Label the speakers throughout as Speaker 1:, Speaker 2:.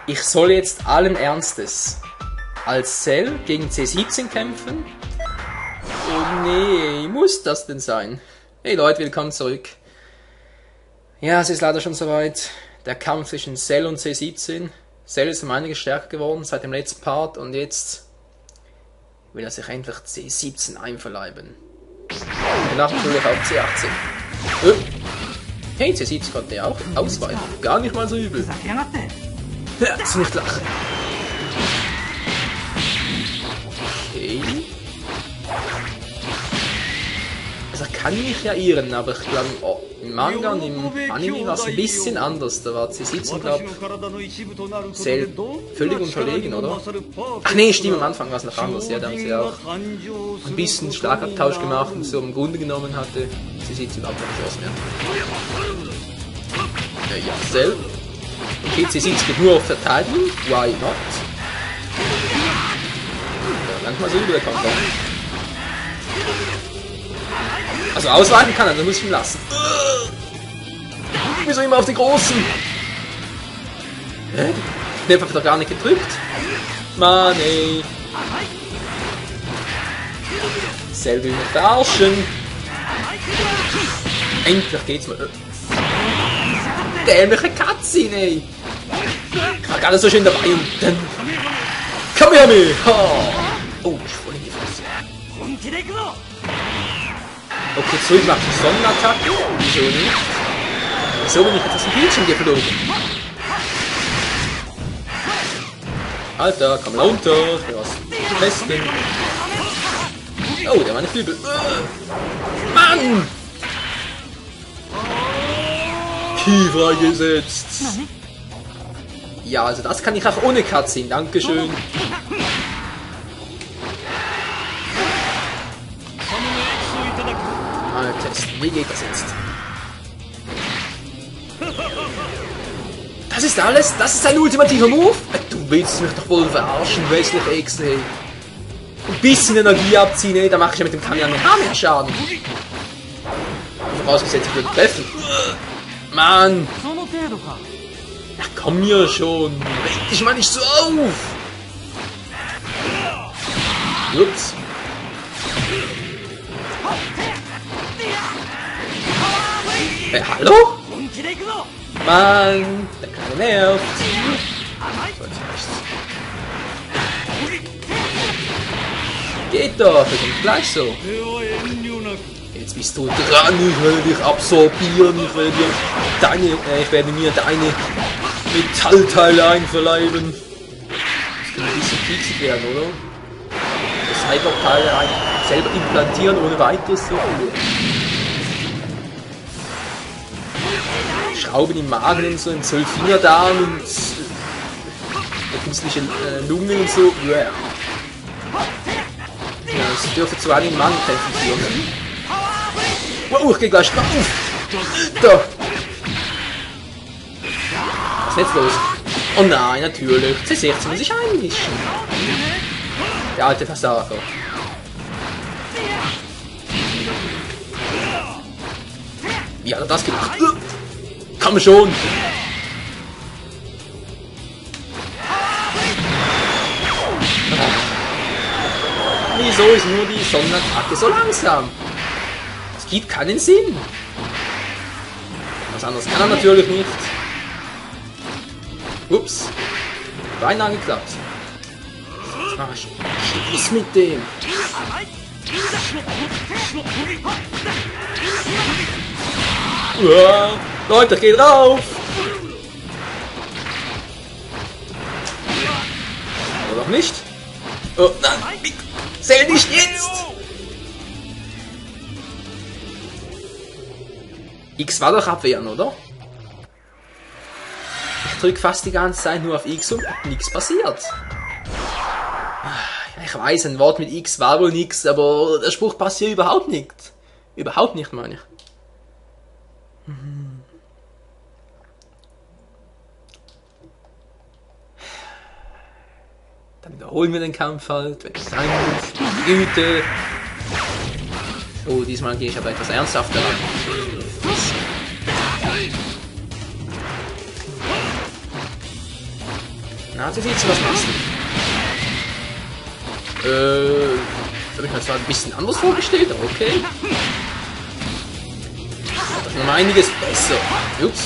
Speaker 1: Ich soll jetzt allen Ernstes als Cell gegen C17 kämpfen? Oh nee, muss das denn sein? Hey Leute, willkommen zurück. Ja, es ist leider schon soweit. Der Kampf zwischen Cell und C17. Cell ist um einiges stärker geworden seit dem letzten Part und jetzt will er sich endlich C17 einverleiben. Danach natürlich auch C18. Hey, C17 konnte ja auch ausweichen. Gar nicht mal so übel. Ja, ist nicht lachen. Okay. Also er kann mich ja irren, aber ich glaube, im Manga und im Anime war es ein bisschen anders. Da war C17, glaube ich, Cell völlig unterlegen, oder? Ach nee, stimmt, am Anfang war es noch anders. Ja, da haben sie auch ein bisschen Schlagabtausch gemacht und so im Grunde genommen hatte C17 überhaupt keine Chance mehr. Ja, Cell. Okay, C17 geht nur auf Verteidigung. Why not? Ja, manchmal so über der Konter. Also ausweichen kann er, dann muss ich ihn lassen. Wieso immer auf die Großen? Hä? Der hat doch gar nicht gedrückt. Mann ey. Selbe mit verarschen. Endlich geht's mal. Dämliche Cutscene, ey. Ich war gerade so schön dabei und dann... Kamehameha! Oh, ich voll in die Fresse. Okay, zurück macht die Sonnenattacke. Wieso nicht? Wieso bin ich jetzt aus dem Bildschirm geflogen? Alter, komm runter. Ich will was testen. Oh, der war nicht übel. Mann! Key freigesetzt. Ja, also das kann ich auch ohne Cutscene. Dankeschön. Mal testen. Wie geht das jetzt? Das ist alles? Das ist sein ultimativer Move? Du willst mich doch wohl verarschen, westliche Echse, ey. Ein bisschen Energie abziehen, ey. Da mache ich ja mit dem Kamehameha Schaden. Vorausgesetzt, ich würde treffen. Mann! Ja, komm hier schon! Reg dich mal nicht so auf! Ups. Hallo? Mann! Der Kleine nervt! So, geht doch! Wir sind gleich so! Jetzt bist du dran, ich werde dich absorbieren, ich werde mir deine Metallteile einverleiben. Das kann ein bisschen pieksig werden, oder? Das Cyberteile selber implantieren ohne weiteres so. Schrauben im Magen und so, in 12 Fingerdarm und künstliche Lungen und so. Ja, das dürfte zu einem Mann kämpfen führen. Wow, ich geh gleich drauf! Da! Was ist jetzt los? Oh nein, natürlich. C16 muss ich einmischen. Der alte Versager. Wie hat er das gemacht? Komm schon! Wieso ist nur die Sonnenattacke so langsam? Das gibt keinen Sinn. Was anderes kann er natürlich nicht. Ups. Beinahe geklappt. Jetzt mach ich Schluss mit dem. Uah, Leute, geht rauf! Oder noch nicht? Oh nein! Zähl nicht jetzt! X war doch abwehren, oder? Ich drücke fast die ganze Zeit nur auf X und nichts passiert. Ich weiß, ein Wort mit X war wohl nix, aber der Spruch passt hier überhaupt nicht. Überhaupt nicht, meine ich. Dann wiederholen wir den Kampf halt, wenn es sein muss. Güte. Oh, diesmal gehe ich aber etwas ernsthafter ran. Na, das ist was machst du? Habe ich mir zwar ein bisschen anders vorgestellt, aber okay. Das ist noch einiges besser. Ups.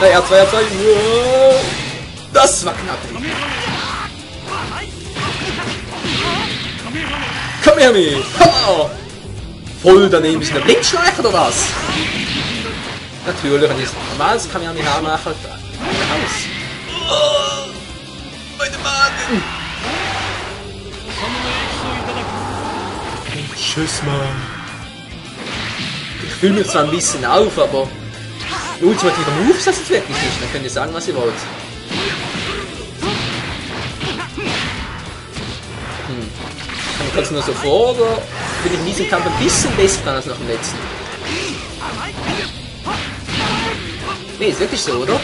Speaker 1: Na, R2. Das war knapp. Komm her, mich! Voll daneben ist ein Blitzschleicher oder was? Natürlich, wenn ich das normales Kamehameha mache, raus. Oh, meine Magen! Tschüss, Mann. Ich fühle mich zwar ein bisschen auf, aber ultimativer Move ist das jetzt wirklich nicht. Dann könnt ihr sagen, was ihr wollt. Kommt es nur so vor, oder bin ich in diesem Kampf ein bisschen besser dran als noch im letzten? Nee, ist wirklich so, oder?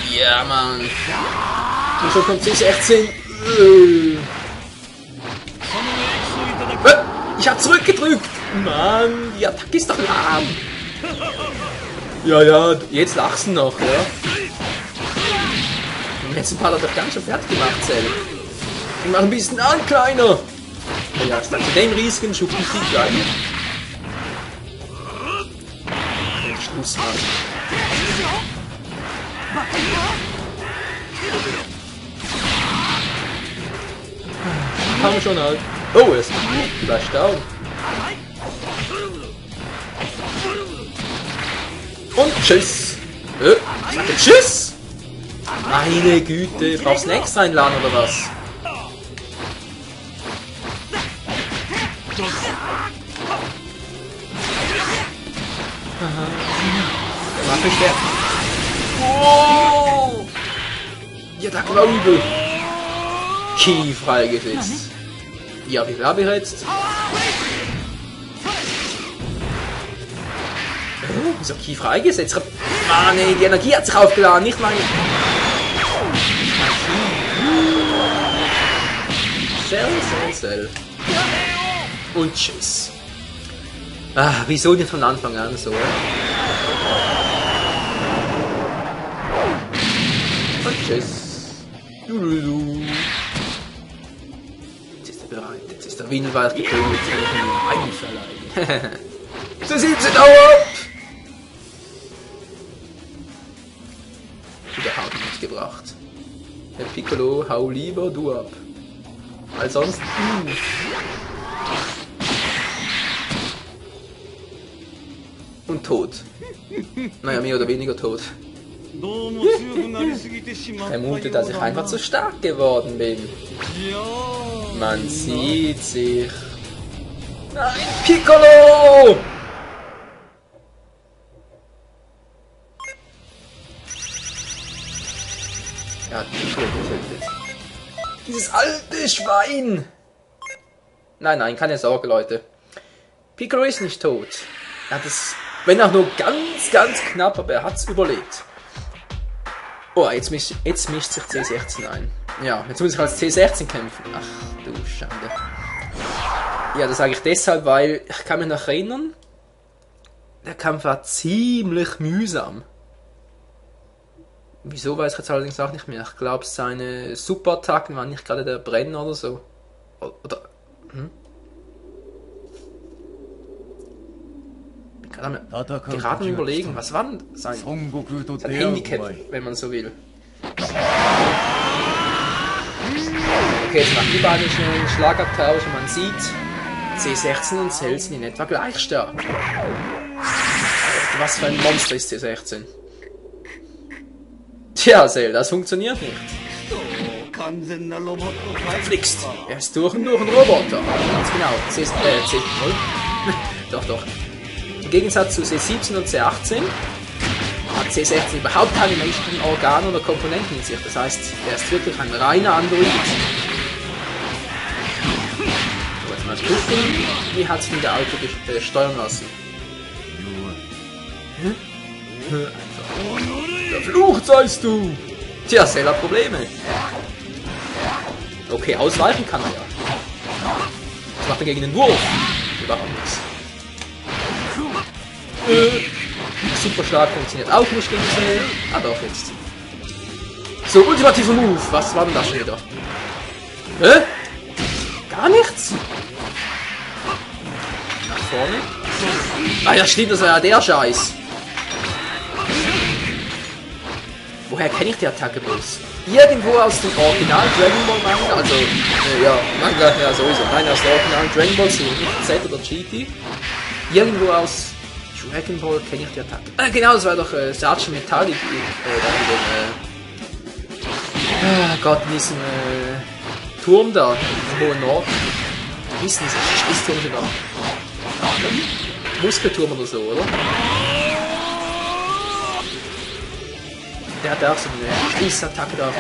Speaker 1: Ja, Mann. Und schon kommt C16. Ich hab zurückgedrückt! Mann, die Attacke ist doch lahm! Ja, jetzt lachst du noch, ja? Im letzten Part hat er doch ganz schön fertig gemacht, Zell. Ich mach ein bisschen an, Kleiner! Ja, statt zu dem riesigen Schuppenstieg gleich. Schluss, Mann. Haben wir schon halt. Oh, er ist gleich down. Und tschüss. Sag tschüss. Meine Güte, brauchst du einen extra einladen oder was? Der macht mich schwer. Oh! Ja, da war übel. Key freigesetzt. Ja, wie viel habe ich jetzt? Wieso Key freigesetzt? Ah ne, die Energie hat sich aufgeladen, nicht meine. Cell. Und tschüss. Ah, wieso nicht von Anfang an so? Und tschüss. Jetzt ist er bereit. Jetzt ist der Windelwald gekommen. Jetzt kann ich ihm einverleihen. So sieht sie dauert! Wieder Haut mitgebracht. Herr Piccolo, hau lieber du ab. Weil sonst. Und tot. Naja, mehr oder weniger tot. Vermutet, dass ich einfach zu stark geworden bin. Man sieht sich. Nein, Piccolo! Er hat Piccolo getötet. Dieses alte Schwein! Nein, keine Sorge, Leute. Piccolo ist nicht tot. Er hat es, wenn auch nur ganz knapp, aber er hat es überlebt. Oh, jetzt mischt sich C16 ein. Ja, jetzt muss ich als C16 kämpfen. Ach du Schande. Ja, das sage ich deshalb, weil ich kann mich noch erinnern, der Kampf war ziemlich mühsam. Wieso weiß ich jetzt allerdings auch nicht mehr. Ich glaube, seine Superattacken waren nicht gerade der Brenner oder so. Oder. Gerade am Überlegen, was war denn sein Handicap, wenn man so will. Okay, jetzt macht die beiden schnell einen Schlagabtausch und man sieht, C16 und Cell sind in etwa gleich stark. Was für ein Monster ist C16? Tja, Cell, das funktioniert nicht. Verflixt, er ist durch und durch ein Roboter. Ganz genau. Doch. Im Gegensatz zu C17 und C18 hat C16 überhaupt keine menschlichen Organe oder Komponenten in sich. Das heißt, er ist wirklich ein reiner Android. So, jetzt mal gucken, wie hat sich der Auto steuern lassen. Verflucht seist du! Tja, Cell hat Probleme. Okay, ausweichen kann er ja. Was macht er gegen den Wurf? Überhaupt nichts. Superschlag funktioniert auch nicht gegen Cell. Ah doch, jetzt. So, ultimativer Move. Was war denn das schon wieder? Hä? Gar nichts? Nach vorne? Ah ja, stimmt, das war ja der Scheiß. Woher kenne ich die Attacke bloß? Irgendwo aus dem Original Dragon Ball Manga, also, ja, Manga, ja sowieso, nein, aus der Original Dragon Ball Serie, nicht Z oder GT. Irgendwo aus Dragon Ball kenne ich die Attacke. Genau, das war doch Sergeant Metallic, Gott, in diesem Turm da, im hohen Norden. Wie ist denn das? Schießturm sogar. Muskelturm oder so, oder? Der hatte auch so eine Schießattacke da.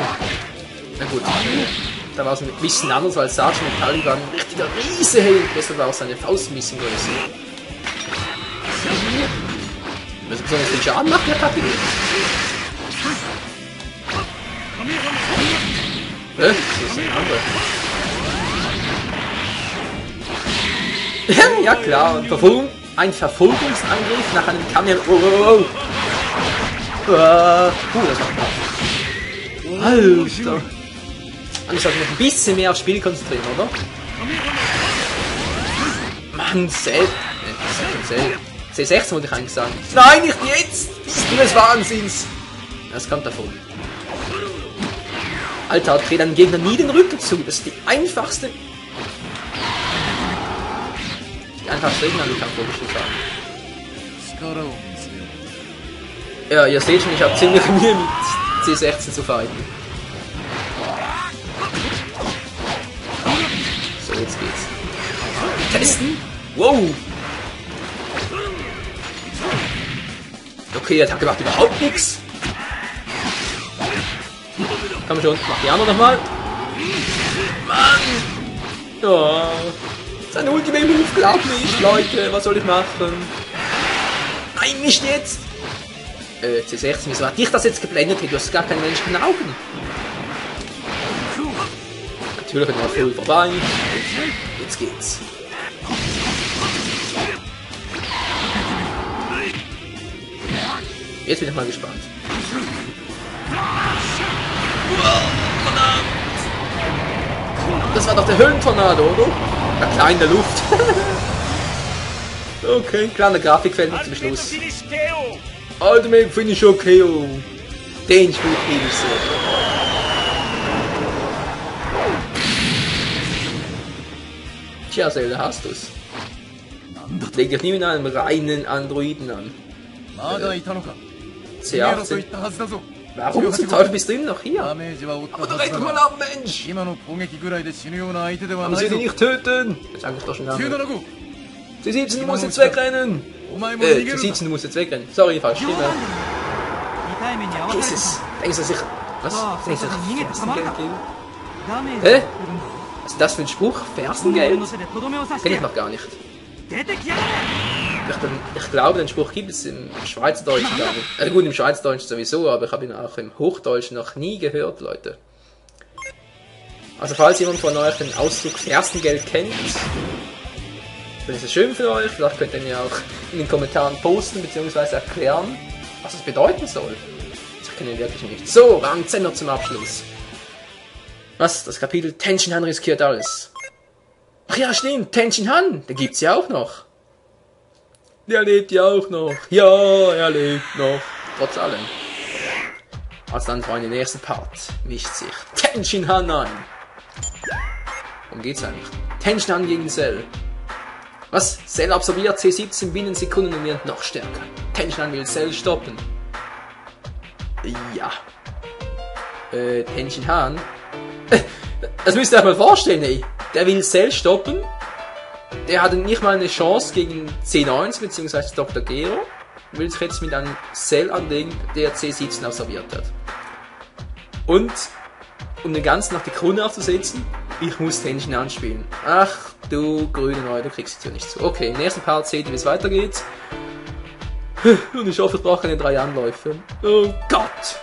Speaker 1: Na gut, da war es ein bisschen anders, weil Sergeant Metallic war ein richtiger Rieseheld. Deshalb war auch seine Faust ein bisschen größer. Also besonders den Schaden macht die Attacke nicht. Das ist ein anderer. Ja klar, ein Verfolgungsangriff nach einem Kamel. Oh. Das war knapp. Alter. Ich sollte mich ein bisschen mehr aufs Spiel konzentrieren, oder? Mann, C6 wollte ich eigentlich sagen. Nein, nicht jetzt! Bist du des Wahnsinns! Das kommt davon. Alter, dreh deinem Gegner nie den Rücken zu. Das ist die einfachste Regel an die Kampf, würde ich sagen. Ja, ihr seht schon, ich habe ziemlich Mühe mit C16 zu fighten. So, jetzt geht's. Testen? Wow! Okay, der Attacke macht überhaupt nichts. Komm schon, mach die andere nochmal. Mann! Ja. Sein Ultimate Move glaubt nicht, Leute. Was soll ich machen? Nein, nicht jetzt! C16, wieso hat dich das jetzt geblendet? Du hast gar keine menschlichen Augen. Natürlich war voll vorbei. Jetzt geht's. Jetzt bin ich mal gespannt. Das war doch der Höllentornado, oder? Na klar, in der Luft. Okay, kleiner Grafikfeld zum Schluss. Ultimate Finisher KO. Den Spruch liebe ich so. Tja, Zelda, hast du's. Leg dich nie mit einem reinen Androiden an. C18. Warum zum Teufel bist du immer noch hier? Aber du rett mal ab, Mensch! Aber sie nicht töten! Jetzt sag ich doch schon lange. C17, du musst jetzt wegrennen! C17, du musst jetzt wegrennen. Sorry, falsch Stimme. Jesus, denkst du sicher... Was? Denkst du Fersengeld geben? Hä? Was ist das für ein Spruch? Fersengeld? Kenn ich noch gar nicht. Ich glaube, den Spruch gibt es im Schweizerdeutschen. Gut, im Schweizerdeutschen sowieso, aber ich habe ihn auch im Hochdeutschen noch nie gehört, Leute. Also falls jemand von euch den Ausdruck Fersengeld kennt, finde ich es schön für euch. Vielleicht könnt ihr mir auch in den Kommentaren posten bzw. erklären, was es bedeuten soll. Das kenne ich wirklich nicht. So, Rang 10 zum Abschluss. Was? Das Kapitel Tenshin Han riskiert alles. Ach ja, stimmt, Tenshin Han, den gibt's ja auch noch. Der lebt ja auch noch. Ja, er lebt noch. Trotz allem. Also dann, Freunde, den nächsten Part mischt sich Tenshin Han ein. Worum geht's eigentlich? Tenshin Han gegen Cell. Was? Cell absorbiert C17 binnen Sekunden und wird noch stärker. Tenshin Han will Cell stoppen. Ja. Tenshin Han. Das müsst ihr euch mal vorstellen, ey. Der will Cell stoppen. Der hatte nicht mal eine Chance gegen C9 bzw. Dr. Gero. Will sich jetzt mit einem Cell anlegen, der C17 absorbiert hat. Und, um den Ganzen nach die Krone aufzusetzen, ich muss Tenshin Han spielen. Ach du grüne Neue, du kriegst es ja nicht so. Okay, im nächsten Part seht ihr, wie es weitergeht. Und ich hoffe, es braucht keine 3 Anläufe. Oh Gott!